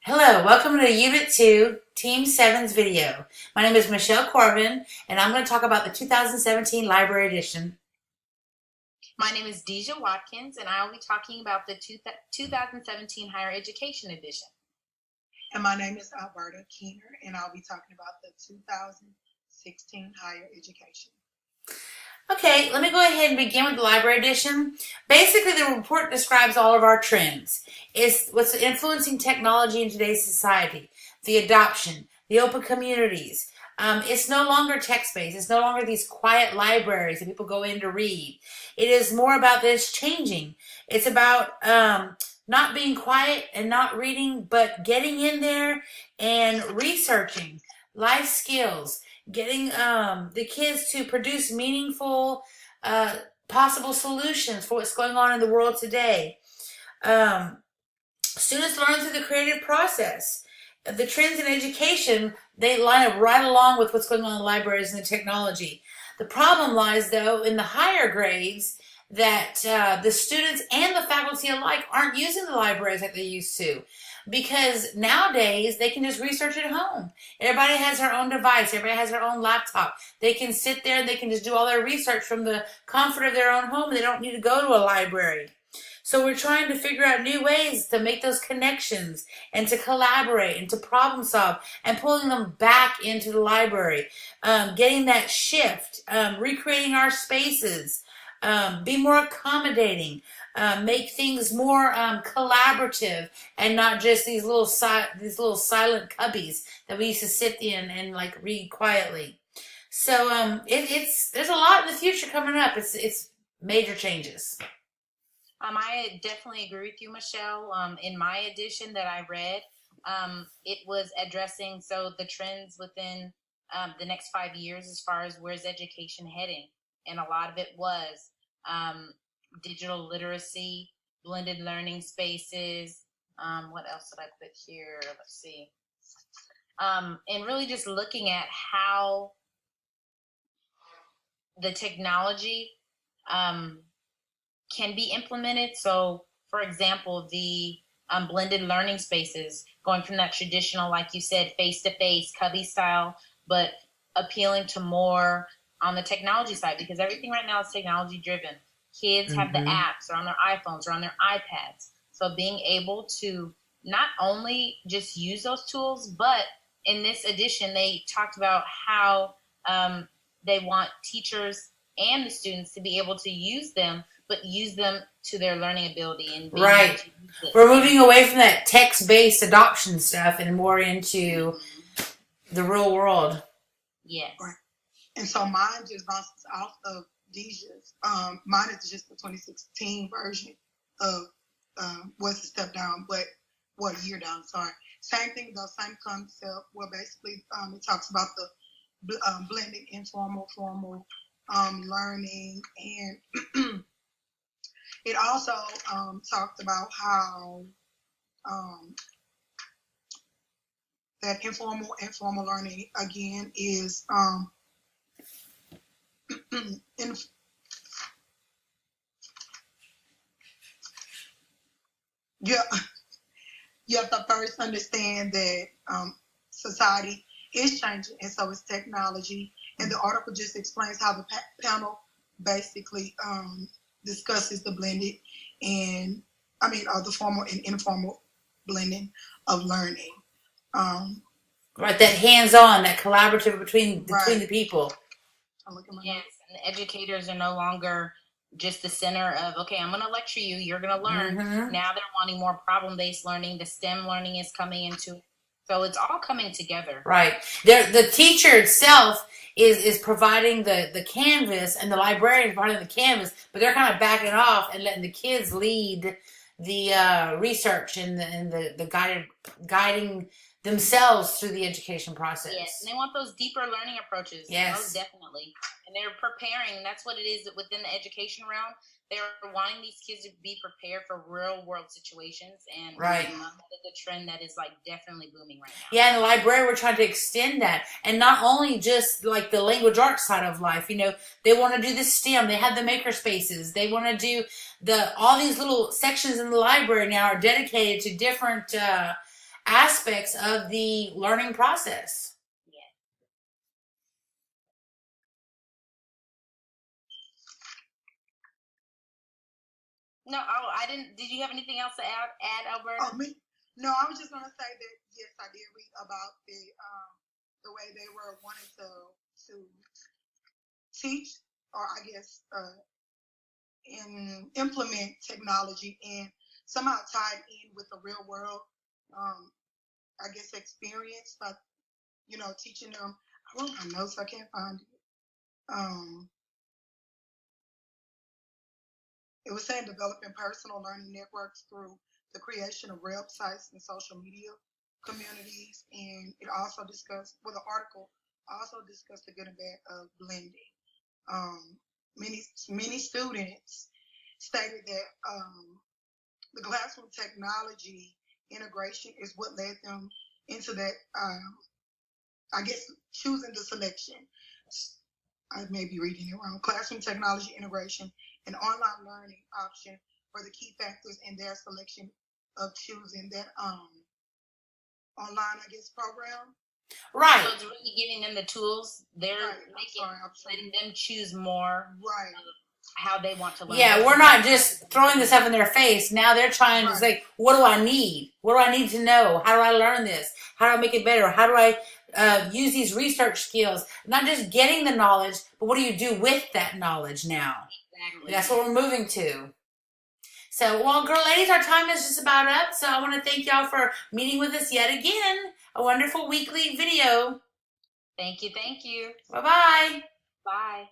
Hello, welcome to Unit 2, Team 7's video. My name is Michelle Corbin, and I'm going to talk about the 2017 Library Edition. My name is Deja Watkins, and I will be talking about the 2017 Higher Education Edition. And my name is Alberta Keener, and I'll be talking about the 2016 Higher Education. Okay, let me go ahead and begin with the Library Edition. Basically, the report describes all of our trends. It's what's influencing technology in today's society, the adoption, the open communities. It's no longer text-based. It's no longer these quiet libraries that people go in to read. It is more about this changing. It's about not being quiet and not reading, but getting in there and researching life skills, getting the kids to produce meaningful possible solutions for what's going on in the world today. Students learn through the creative process. The trends in education, they line up right along with what's going on in the libraries and the technology. The problem lies, though, in the higher grades that the students and the faculty alike aren't using the libraries like they used to. Because nowadays, they can just research at home. Everybody has their own device. Everybody has their own laptop. They can sit there and they can just do all their research from the comfort of their own home. They don't need to go to a library. So we're trying to figure out new ways to make those connections and to collaborate and to problem solve and pulling them back into the library, getting that shift, recreating our spaces, be more accommodating, make things more collaborative and not just these little silent cubbies that we used to sit in and like read quietly. So there's a lot in the future coming up. It's major changes. I definitely agree with you, Michelle. In my edition that I read, it was addressing the trends within the next 5 years as far as where's education heading. And a lot of it was digital literacy, blended learning spaces. What else did I put here? Let's see. And really just looking at how the technology can be implemented. So, for example, the blended learning spaces, going from that traditional, like you said, face-to-face, cubby style, but appealing to more on the technology side, because everything right now is technology driven. Kids have the apps, or on their iPhones, or on their iPads. So being able to not only just use those tools, but in this edition, they talked about how they want teachers and the students to be able to use them, but use them to their learning ability. And right. We're moving away from that text-based adoption stuff and more into the real world. Yes. Right. And so mine just bounces off of Deja's. Mine is just the 2016 version of what's the step down, but what year down, sorry. Same thing though, same concept where basically it talks about the blending informal, formal learning, and it also talked about how that informal learning again is you have to first understand that society is changing, and so is technology. And the article just explains how the panel basically discusses the blended the formal and informal blending of learning. Right, that hands-on, that collaborative between the people. Yes, and the educators are no longer just the center of, okay, I'm going to lecture you, you're going to learn. Now they're wanting more problem-based learning. The STEM learning is coming into it. So it's all coming together. Right. The teacher itself is providing the canvas, and the librarian is providing the canvas, but they're kind of backing off and letting the kids lead the research and the guiding themselves through the education process. Yes, and they want those deeper learning approaches. Yes. Most definitely. And they're preparing, and that's what it is within the education realm. They're wanting these kids to be prepared for real world situations, and right. That is a trend that is like definitely booming right now. Yeah, in the library we're trying to extend that, and not only just like the language arts side of life. You know, they want to do the STEM. They have the maker spaces. They want to do all these little sections in the library now are dedicated to different aspects of the learning process. No, oh, I didn't. Did you have anything else to add, Alberta? Oh, me? No, I was just gonna say that yes, I did read about the way they were wanting to teach, or I guess implement technology and somehow tied in with the real world, I guess experience, like teaching them. I wrote my notes, I can't find it. It was saying developing personal learning networks through the creation of websites and social media communities, and it also discussed, the article also discussed the good and bad of blending. Many students stated that the classroom technology integration is what led them into that, I guess, choosing the selection. I may be reading it wrong. Classroom technology integration and online learning option were the key factors in their selection of choosing that online, I guess, program. Right. So it's really giving them the tools. They're letting them choose more. Right. How they want to learn. Yeah, we're not just throwing this stuff in their face. Now they're trying to say, what do I need? What do I need to know? How do I learn this? How do I make it better? How do I use these research skills? Not just getting the knowledge, but what do you do with that knowledge now? Exactly. That's what we're moving to. So, well, girl, ladies, our time is just about up. So I want to thank y'all for meeting with us yet again. A wonderful weekly video. Thank you. Thank you. Bye-bye. Bye.